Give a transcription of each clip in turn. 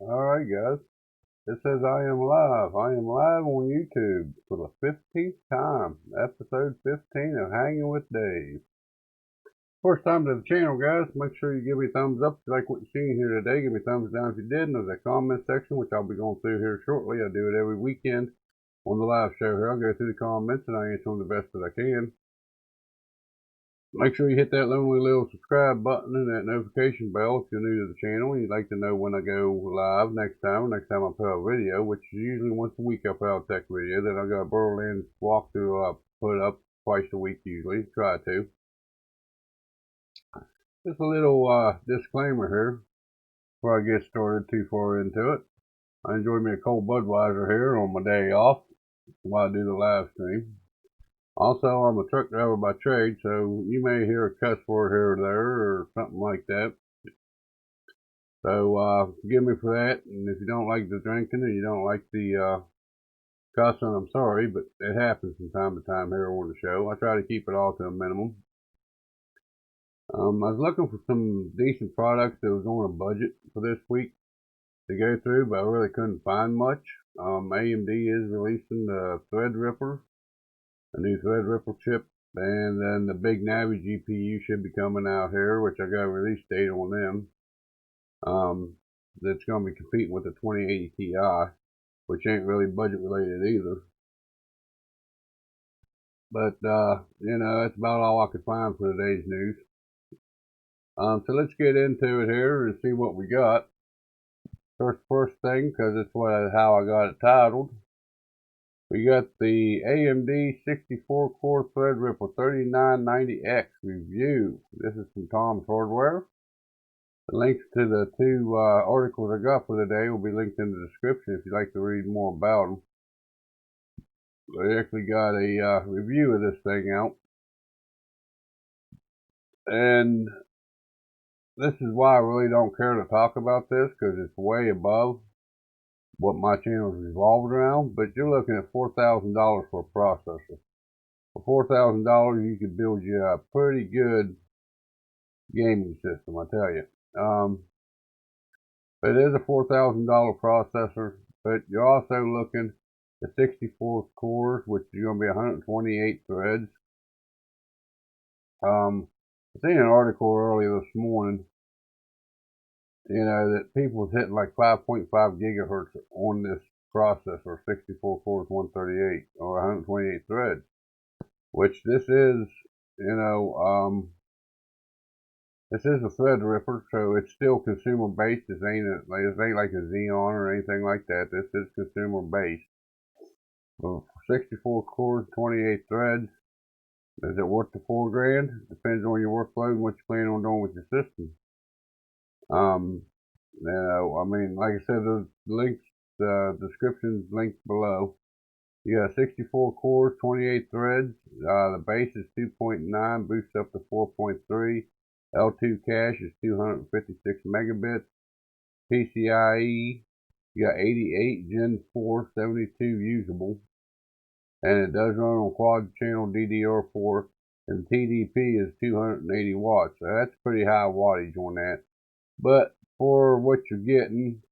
Alright guys, it says I am live. I am live on YouTube for the 15th time. Episode 15 of Hanging with Dave. First time to the channel guys, make sure you give me a thumbs up if you like what you're seeing here today. Give me a thumbs down if you did. And there's a comment section which I'll be going through here shortly. I do it every weekend on the live show here. I'll go through the comments and I answer them the best that I can. Make sure you hit that lonely little subscribe button and that notification bell if you're new to the channel and you'd like to know when I go live next time I put out a video, which is usually once a week I put out a tech video. Then I got a Berlin walkthrough I put up twice a week usually, try to. Just a little disclaimer here before I get started too far into it. I enjoy me a cold Budweiser here on my day off while I do the live stream. Also, I'm a truck driver by trade, so you may hear a cuss word here or there or something like that. So, forgive me for that. And if you don't like the drinking and you don't like the cussing, I'm sorry, but it happens from time to time here on the show. I try to keep it all to a minimum. I was looking for some decent products that was on a budget for this week to go through, but I really couldn't find much. AMD is releasing the Threadripper. A new Threadripper chip, and then the big Navi GPU should be coming out here, which I got a release date on them. That's going to be competing with the 2080 Ti, which ain't really budget related either. But, that's about all I could find for today's news. So let's get into it here and see what we got. First thing, because it's how I got it titled. We got the AMD 64-core Threadripper 3990X review. This is from Tom's Hardware. The links to the two articles I got for today will be linked in the description if you'd like to read more about them. They actually got a review of this thing out. And this is why I really don't care to talk about this, because it's way above what my channel is revolved around, but you're looking at $4,000 for a processor. For $4,000, you could build you a pretty good gaming system, I tell you. But it is a $4,000 processor, but you're also looking at 64 cores, which is going to be 128 threads. I seen an article earlier this morning, that people was hitting like 5.5 gigahertz on this processor, 64 cores, 138 or 128 threads, which this is, this is a Threadripper, so it's still consumer based. This ain't like a Xeon or anything like that. This is consumer based. For 64 cores, 28 threads, is it worth the $4,000? Depends on your workload and what you plan on doing with your system. Like I said, the links, the description's linked below. You got 64 cores, 28 threads. The base is 2.9, boosts up to 4.3. L2 cache is 256 megabits. PCIe, you got 88, Gen 4, 72 usable. And it does run on quad channel DDR4. And TDP is 280 watts. So that's pretty high wattage on that. But for what you're getting,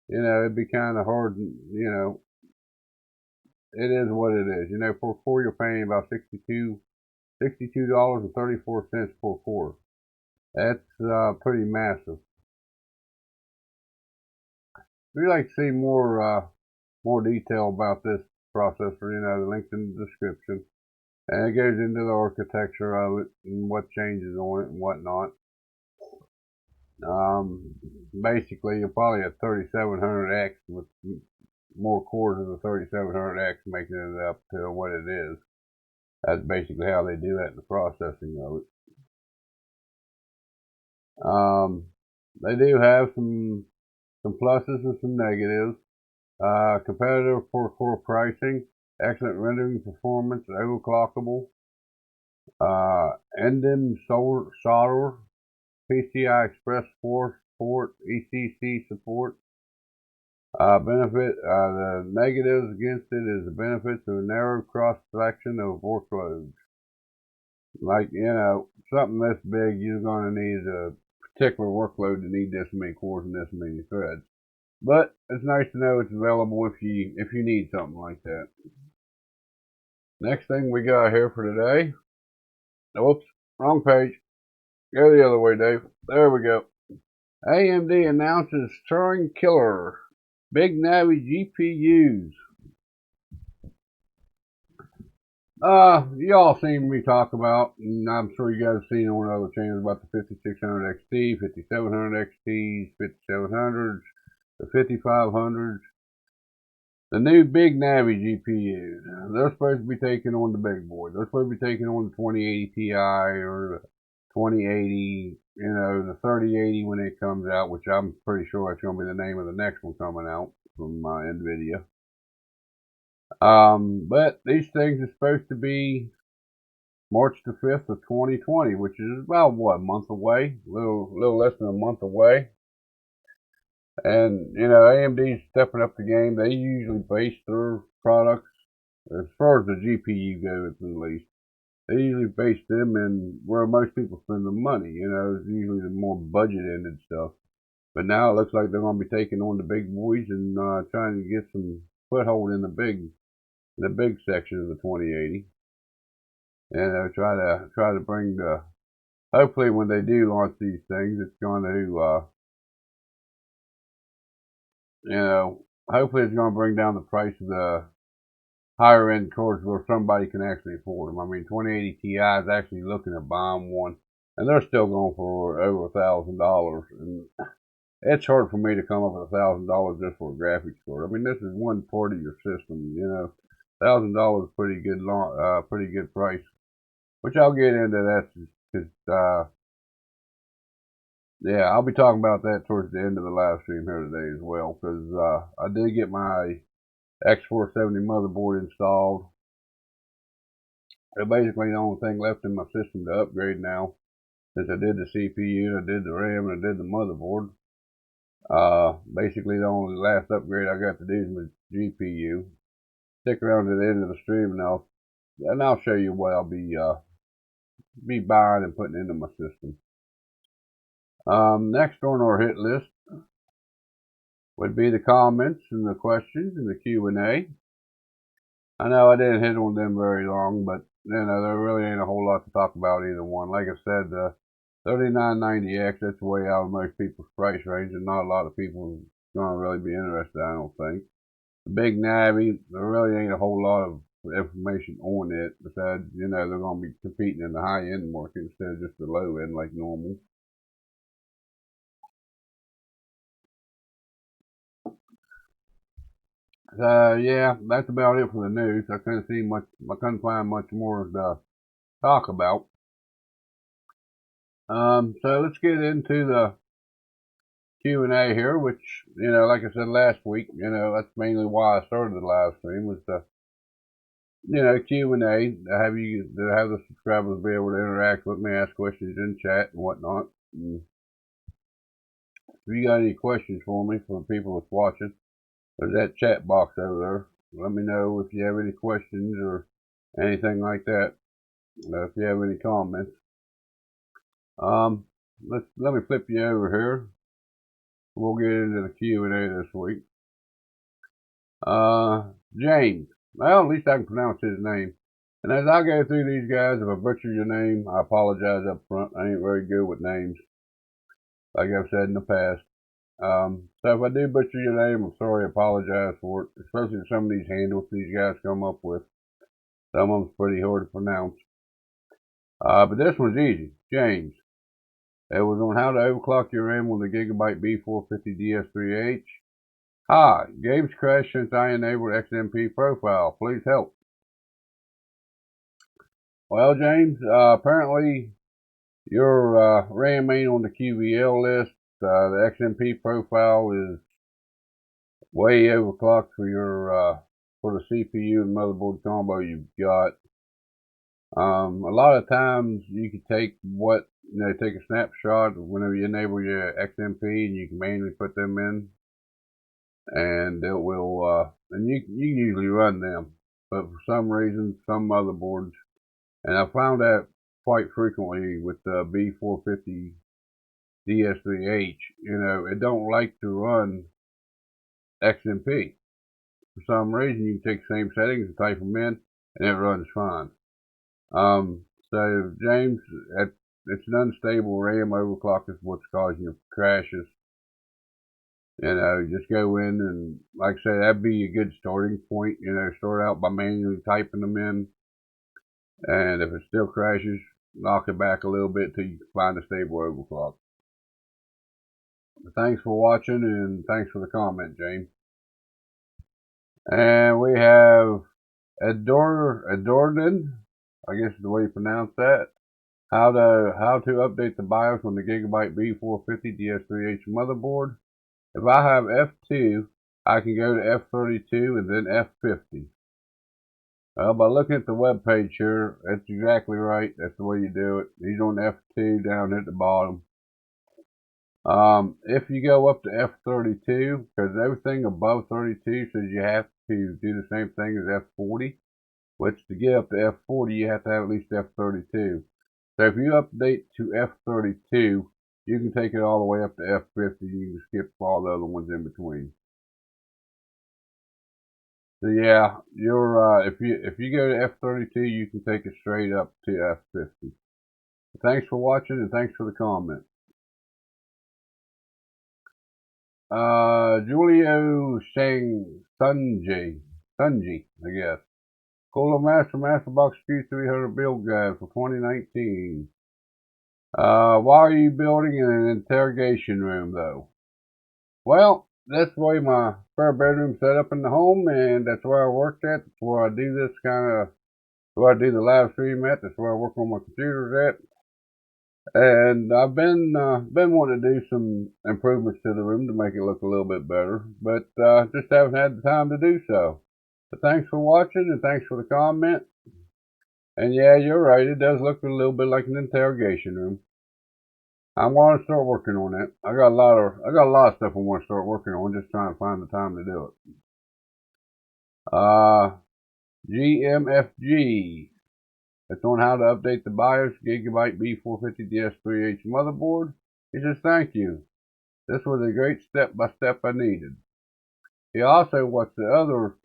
it'd be kind of hard, it is what it is. For you're paying about $62.34 per core. That's pretty massive. If you'd like to see more detail about this processor, the link's in the description. And it goes into the architecture of it and what changes on it and whatnot. Basically, you're probably at 3700X with more cores than the 3700X, making it up to what it is. That's basically how they do that in the processing of it. They do have some pluses and some negatives. Competitive for core pricing, excellent rendering performance, overclockable. NDIM solder, PCI Express 4 support, ECC support. The negatives against it is the benefits of a narrow cross section of workloads. Like, something this big, you're going to need a particular workload to need this many cores and this many threads. But it's nice to know it's available if you need something like that. Next thing we got here for today. Whoops, wrong page. Go the other way, Dave. There we go. AMD announces Turing-Killer big Navi GPUs. Y'all seen me talk about, and I'm sure you guys have seen on other channels about the 5600 XT, 5700 XTs, 5700s, the 5500s, the new big Navi GPUs. They're supposed to be taking on the big boy. They're supposed to be taking on the 2080 Ti or the 2080, the 3080 when it comes out, which I'm pretty sure that's going to be the name of the next one coming out from NVIDIA. But these things are supposed to be March the 5th of 2020, which is about, what, a month away? A little less than a month away. And, AMD's stepping up the game. They usually base their products, as far as the GPU goes at least, they usually base them in where most people spend their money. It's usually the more budget-ended stuff. But now it looks like they're going to be taking on the big boys and trying to get some foothold in the big section of the 2080. And try to bring the, hopefully when they do launch these things, it's going to, hopefully it's going to bring down the price of the higher end cards where somebody can actually afford them. I mean, 2080 Ti is actually looking at buying one, and they're still going for over $1,000. And it's hard for me to come up with $1,000 just for a graphics card. I mean, this is one part of your system. $1,000 is pretty good price. Which I'll get into that because, yeah, I'll be talking about that towards the end of the live stream here today as well. Because I did get my X470 motherboard installed. So basically the only thing left in my system to upgrade now, since I did the CPU, I did the RAM, and I did the motherboard. Basically the only last upgrade I got to do is my GPU. Stick around to the end of the stream and I'll show you what I'll be buying and putting into my system. Next on our hit list would be the comments and the questions and the Q&A. I know I didn't hit on them very long, but there really ain't a whole lot to talk about either one. Like I said, the 3990X, that's way out of most people's price range, and not a lot of people are going to really be interested, I don't think. The big Navi, there really ain't a whole lot of information on it, besides, they're going to be competing in the high-end market instead of just the low-end like normal. Yeah, that's about it for the news. I couldn't find much more to talk about. So let's get into the Q&A here, which, like I said last week, that's mainly why I started the live stream, was the, Q&A, to have the subscribers be able to interact with me, ask questions in chat and whatnot. And if you got any questions for me, for the people that's watching, there's that chat box over there. Let me know if you have any questions or anything like that. If you have any comments. Let me flip you over here. We'll get into the Q&A this week. James. Well, at least I can pronounce his name. And as I go through these guys, if I butcher your name, I apologize up front. I ain't very good with names, like I've said in the past. So if I do butcher your name, I'm sorry, I apologize for it, especially some of these handles these guys come up with. Some of them's pretty hard to pronounce. But this one's easy. James. It was on how to overclock your RAM with a Gigabyte B450DS3H. Hi, games crashed since I enabled XMP profile. Please help. Well, James, apparently your RAM ain't on the QVL list. The XMP profile is way overclocked for the CPU and motherboard combo you've got. A lot of times you can take take a snapshot whenever you enable your XMP, and you can manually put them in, and it will, and you usually run them. But for some reason, some motherboards, and I found that quite frequently with the B450 DS3H, it don't like to run XMP. For some reason, you can take the same settings and type them in, and it runs fine. So James, it's an unstable RAM overclock is what's causing your crashes. You know, just go in and, like I say, that'd be a good starting point. You know, start out by manually typing them in, and if it still crashes, knock it back a little bit till you find a stable overclock. But thanks for watching, and thanks for the comment, James. And we have Adordan, I guess is the way you pronounce that. How to update the BIOS on the Gigabyte B450 DS3H motherboard. If I have F2, I can go to F32 and then F50. Well, by looking at the web page here, that's exactly right. That's the way you do it. He's on F2 down at the bottom. If you go up to F32, because everything above 32 says you have to do the same thing as F40, which to get up to F40, you have to have at least F32. So if you update to F32, you can take it all the way up to F50. You can skip all the other ones in between. So yeah, if you go to F32, you can take it straight up to F50. Thanks for watching, and thanks for the comment. Julio Sunji, I guess. Cooler Master Box Q300 build guide for 2019. Why are you building in an interrogation room, though? Well, that's the way my spare bedroom's set up in the home, and that's where I worked at. That's where I do this where I do the live stream at. That's where I work on my computers at. And I've been wanting to do some improvements to the room to make it look a little bit better, but just haven't had the time to do so. But thanks for watching, and thanks for the comment. And yeah, you're right, it does look a little bit like an interrogation room. I'm going to start working on that. I got a lot of stuff I want to start working on, just trying to find the time to do it. GMFG. It's on how to update the BIOS Gigabyte B450 DS3H motherboard. He says, thank you. This was a great step-by-step I needed. He also watched the other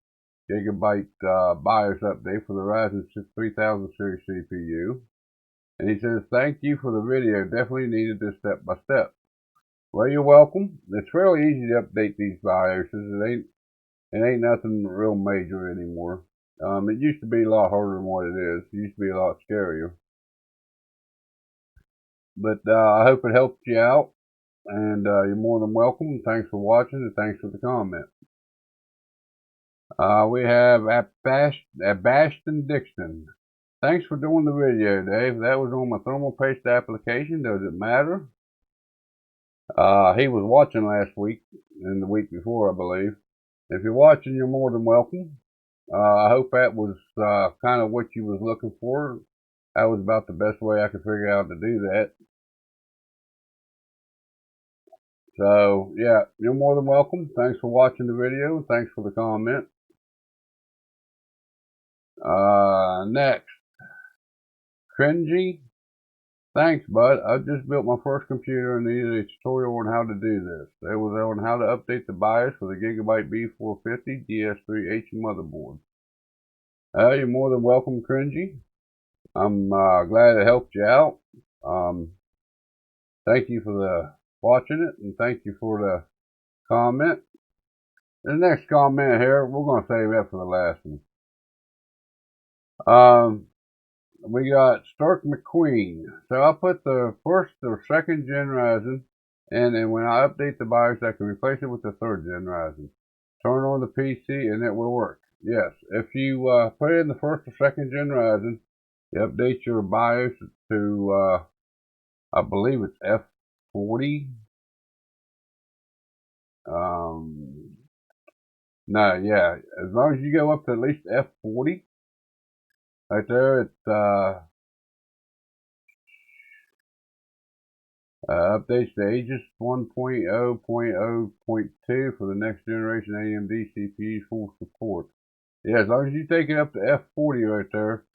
Gigabyte BIOS update for the Ryzen 3000 series CPU. And he says, thank you for the video. Definitely needed this step-by-step. Well, you're welcome. It's fairly easy to update these BIOSes. It ain't nothing real major anymore. It used to be a lot harder than what it is. It used to be a lot scarier. But I hope it helped you out, and you're more than welcome. Thanks for watching, and thanks for the comment. We have Bastion Dixon. Thanks for doing the video, Dave. That was on my thermal paste application. Does it matter? He was watching last week and the week before, I believe. If you're watching, you're more than welcome. I hope that was kind of what you was looking for. That was about the best way I could figure out to do that. So, yeah, you're more than welcome. Thanks for watching the video. Thanks for the comment. Next. Cringy. Thanks, bud. I just built my first computer and needed a tutorial on how to do this. It was on how to update the BIOS for the Gigabyte B450 DS3H motherboard. You're more than welcome, Cringy. I'm glad it helped you out. Thank you for watching it, and thank you for the comment. The next comment here, we're going to save that for the last one. We got Stark McQueen. So I'll put the first or second gen Ryzen, and then when I update the BIOS, I can replace it with the third gen Ryzen. Turn on the PC, and it will work. Yes, if you put in the first or second gen Ryzen, you update your BIOS to, I believe it's F40. No, yeah, as long as you go up to at least F40, right there, it updates to Aegis 1.0.0.2 for the next generation AMD CPUs full support. Yeah, as long as you take it up to F40 right there,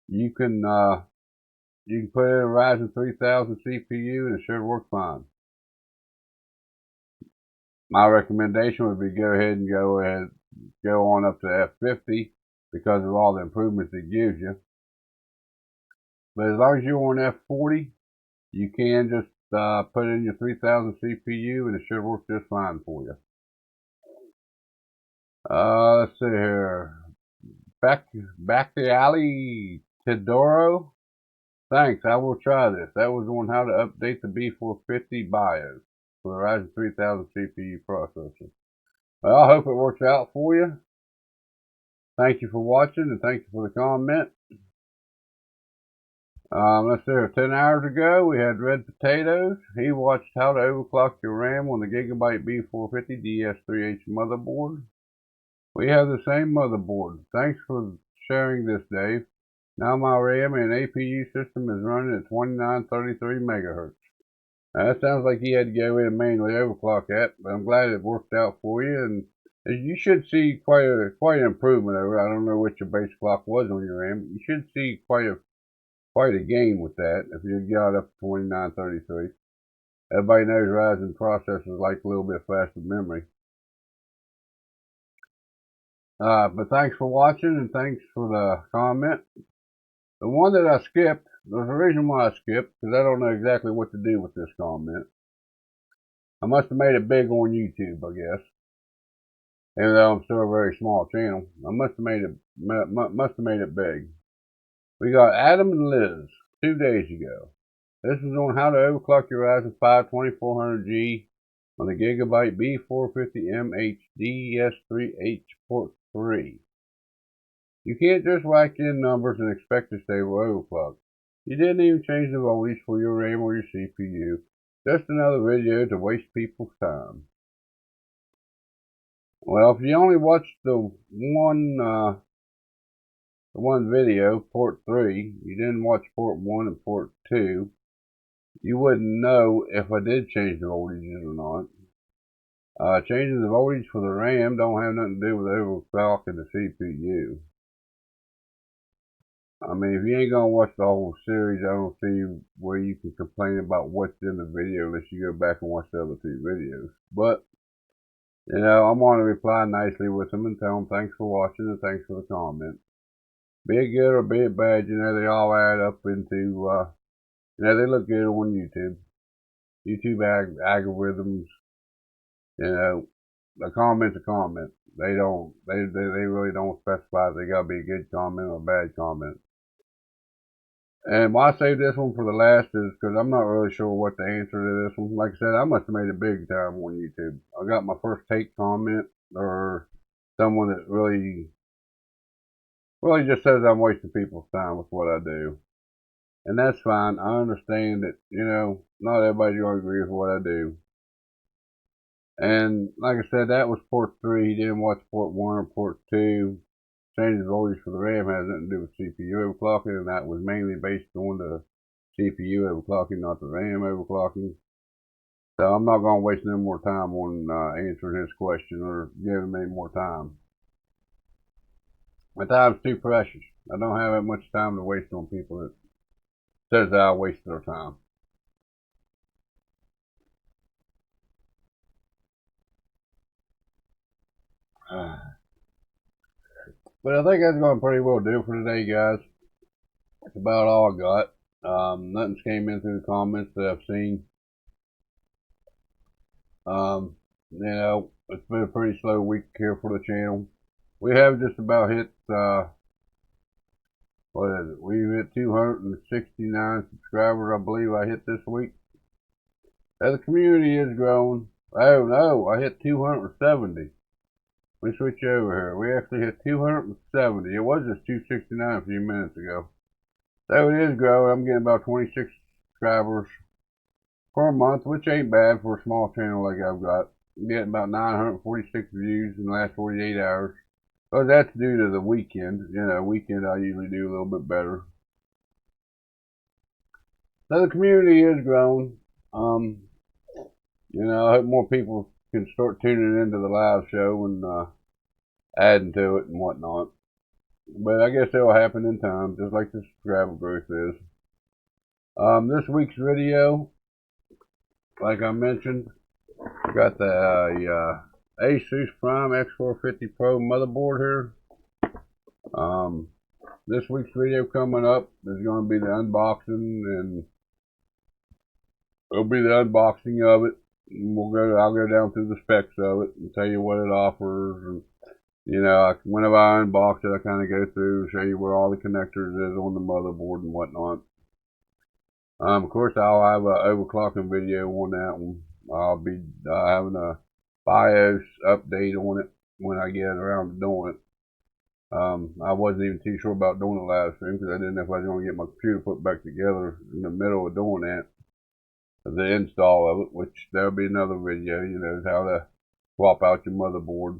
you can put in a Ryzen 3000 CPU and it should work fine. my recommendation would be go on up to F50 because of all the improvements it gives you. But as long as you're on F40, you can just put in your 3000 CPU and it should work just fine for you. Let's see here. Back to alley Tedoro. Thanks, I will try this. That was on how to update the B450 BIOS for the Ryzen 3000 CPU processor. Well, I hope it works out for you. Thank you for watching and thank you for the comment. Let's see here. 10 hours ago, we had Red Potatoes. He watched how to overclock your RAM on the Gigabyte B450 DS3H motherboard. We have the same motherboard. Thanks for sharing this, Dave. Now my RAM and APU system is running at 2933 megahertz. Now that sounds like you had to go in and manually overclock that, but I'm glad it worked out for you, and you should see quite an improvement over. I don't know what your base clock was on your RAM. You should see quite a gain with that if you got up to 2933. Everybody knows Ryzen processors like a little bit faster memory. But thanks for watching and thanks for the comment. The one that I skipped, there's a reason why I skipped, because I don't know exactly what to do with this comment. I must have made it big on YouTube, I guess. Even though I'm still a very small channel, I must have made it big. We got Adam and Liz 2 days ago. This is on how to overclock your Ryzen 5 2400G on the Gigabyte B450MH DS3H port 3. You can't just whack in numbers and expect a stable overclock. You didn't even change the voltage for your RAM or your CPU. Just another video to waste people's time. Well, if you only watched the one video, port 3, you didn't watch port 1 and port 2, you wouldn't know if I did change the voltages or not. Changing the voltage for the RAM don't have nothing to do with overclocking the CPU. I mean, if you ain't gonna watch the whole series, I don't see where you can complain about what's in the video unless you go back and watch the other 2 videos. But, you know, I'm gonna reply nicely with them and tell them thanks for watching and thanks for the comment. Be it good or be it bad, you know, they all add up into, you know, they look good on YouTube. YouTube algorithms, you know, a comment's a comment. They really don't specify if they gotta be a good comment or a bad comment. And why I saved this one for the last is because I'm not really sure what the answer to this one. Like I said, I must have made it big time on YouTube. I got my first take comment or someone that really just says I'm wasting people's time with what I do. And that's fine. I understand that, you know, not everybody's going to agree with what I do. And like I said, that was port 3. He didn't watch port 1 or port 2. Changing the voltage for the RAM has nothing to do with CPU overclocking, and that was mainly based on the CPU overclocking, not the RAM overclocking. So I'm not going to waste any more time on answering his question or giving him any more time. My time's too precious. I don't have that much time to waste on people that says that I waste their time. But I think that's going to pretty well do for today, guys. That's about all I got. Nothing's came in through the comments that I've seen. You know, it's been a pretty slow week here for the channel. We have just about hit, what is it? We've hit 269 subscribers, I believe I hit this week. As the community is growing, oh no, I hit 270. Let me switch over here. We actually hit 270. It was just 269 a few minutes ago. So it is growing. I'm getting about 26 subscribers per month, which ain't bad for a small channel like I've got. I'm getting about 946 views in the last 48 hours. But that's due to the weekend. You know, weekend I usually do a little bit better. So the community is growing. You know, I hope more people can start tuning into the live show and adding to it and whatnot. But I guess it'll happen in time, just like the subscriber growth is. This week's video, like I mentioned, Got the Asus Prime X450 Pro motherboard here. This week's video coming up is going to be the unboxing, and it'll be the unboxing of it. And I'll go down through the specs of it and tell you what it offers. And whenever I unbox it, I kind of go through, show you where all the connectors is on the motherboard and whatnot. Of course, I'll have an overclocking video on that one. I'll be having a BIOS update on it when I get around to doing it. I wasn't even too sure about doing a live stream because I didn't know if I was going to get my computer put back together in the middle of doing that. The install of it, which there'll be another video, how to swap out your motherboard.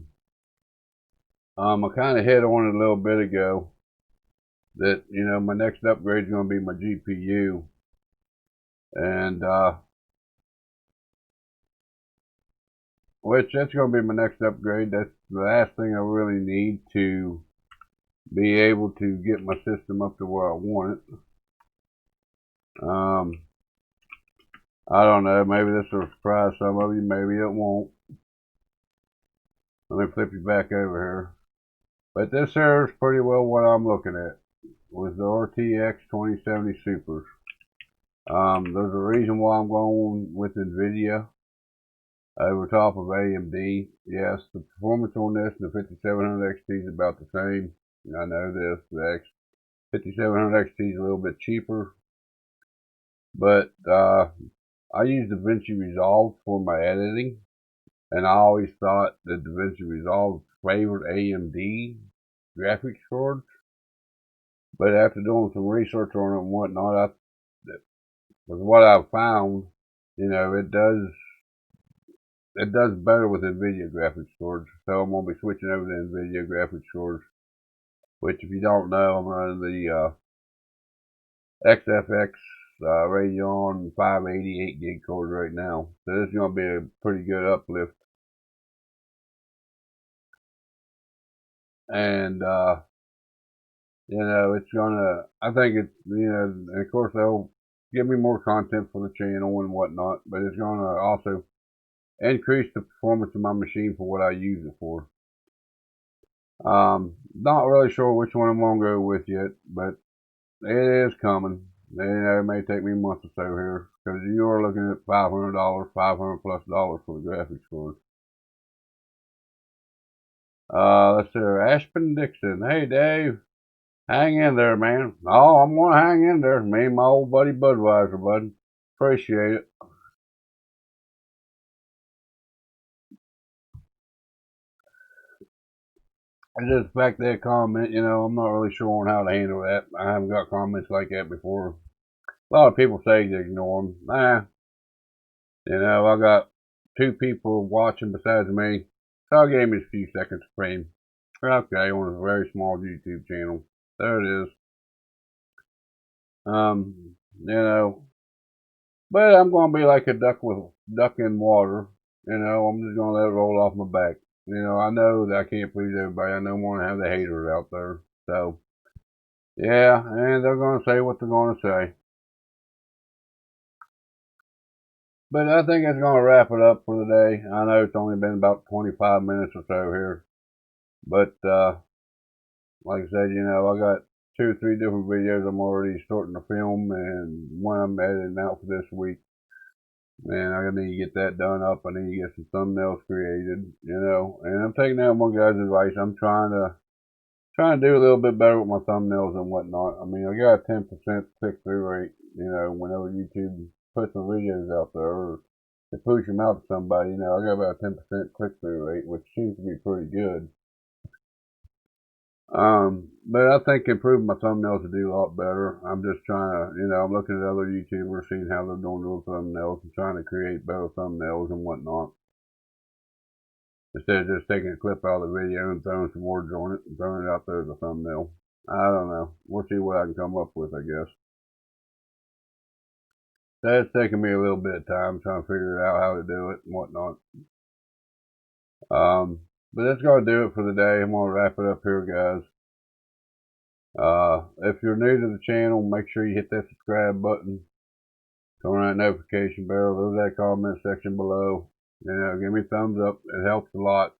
I kind of hit on it a little bit ago that, my next upgrade is going to be my GPU. And, which that's going to be my next upgrade. That's the last thing I really need to be able to get my system up to where I want it. I don't know, maybe this will surprise some of you, maybe it won't. Let me flip you back over here. But this here is pretty well what I'm looking at with the RTX 2070 Supers. There's a reason why I'm going with NVIDIA over top of AMD. Yes, the performance on this and the 5700 XT is about the same. I know this. The 5700 XT is a little bit cheaper. But I use DaVinci Resolve for my editing. And I always thought that DaVinci Resolve favored AMD graphics cards. But after doing some research on it and whatnot, with what I've found, it does better with NVIDIA graphics cards. So I'm going to be switching over to NVIDIA graphics cards. Which, if you don't know, I'm running the XFX Radeon 588 gig card right now. So this is going to be a pretty good uplift. And, it's going to, I think it's, and of course they'll give me more content for the channel and whatnot, but it's going to also increase the performance of my machine for what I use it for. Not really sure which one I'm going to go with yet, but it is coming. It may take me a month or so here, because you are looking at $500, $500+ for the graphics card. Let's see, Ashton Dixon. Hey, Dave. Hang in there, man. Oh, I'm going to hang in there. Me and my old buddy Budweiser, bud. Appreciate it. And just back to that comment, I'm not really sure on how to handle that. I haven't got comments like that before. A lot of people say to ignore them. I got 2 people watching besides me, so I gave me a few seconds of fame. Okay, on a very small YouTube channel. There it is. But I'm going to be like a duck in water. I'm just going to let it roll off my back. I know that I can't please everybody. I don't want to have the haters out there. So, yeah, and they're going to say what they're going to say. But I think it's going to wrap it up for the day. I know it's only been about 25 minutes or so here. But, like I said, I got 2 or 3 different videos I'm already starting to film, and one I'm editing out for this week. And I need to get that done up. I need to get some thumbnails created, and I'm taking out one guy's advice. I'm trying to do a little bit better with my thumbnails and whatnot. I mean, I got a 10% click-through rate, whenever YouTube puts some videos out there, or they push them out to somebody, I got about a 10% click-through rate, which seems to be pretty good. But I think improving my thumbnails would do a lot better. I'm just trying to, I'm looking at other YouTubers, seeing how they're doing their thumbnails and trying to create better thumbnails and whatnot. Instead of just taking a clip out of the video and throwing some words on it and throwing it out there as a thumbnail. I don't know. We'll see what I can come up with, I guess. That's taking me a little bit of time trying to figure out how to do it and whatnot. But that's going to do it for the day. I'm going to wrap it up here, guys. If you're new to the channel, make sure you hit that subscribe button. Turn on that notification bell. There's that comment section below. You know, give me a thumbs up. It helps a lot.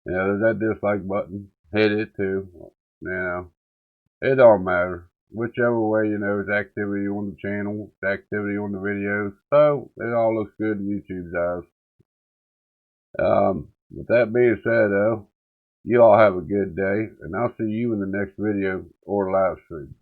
You know, there's that dislike button. Hit it too. You know, it don't matter. Whichever way, you know, it's activity on the channel, it's activity on the videos. So it all looks good in YouTube's eyes. With that being said, though, you all have a good day, and I'll see you in the next video or live stream.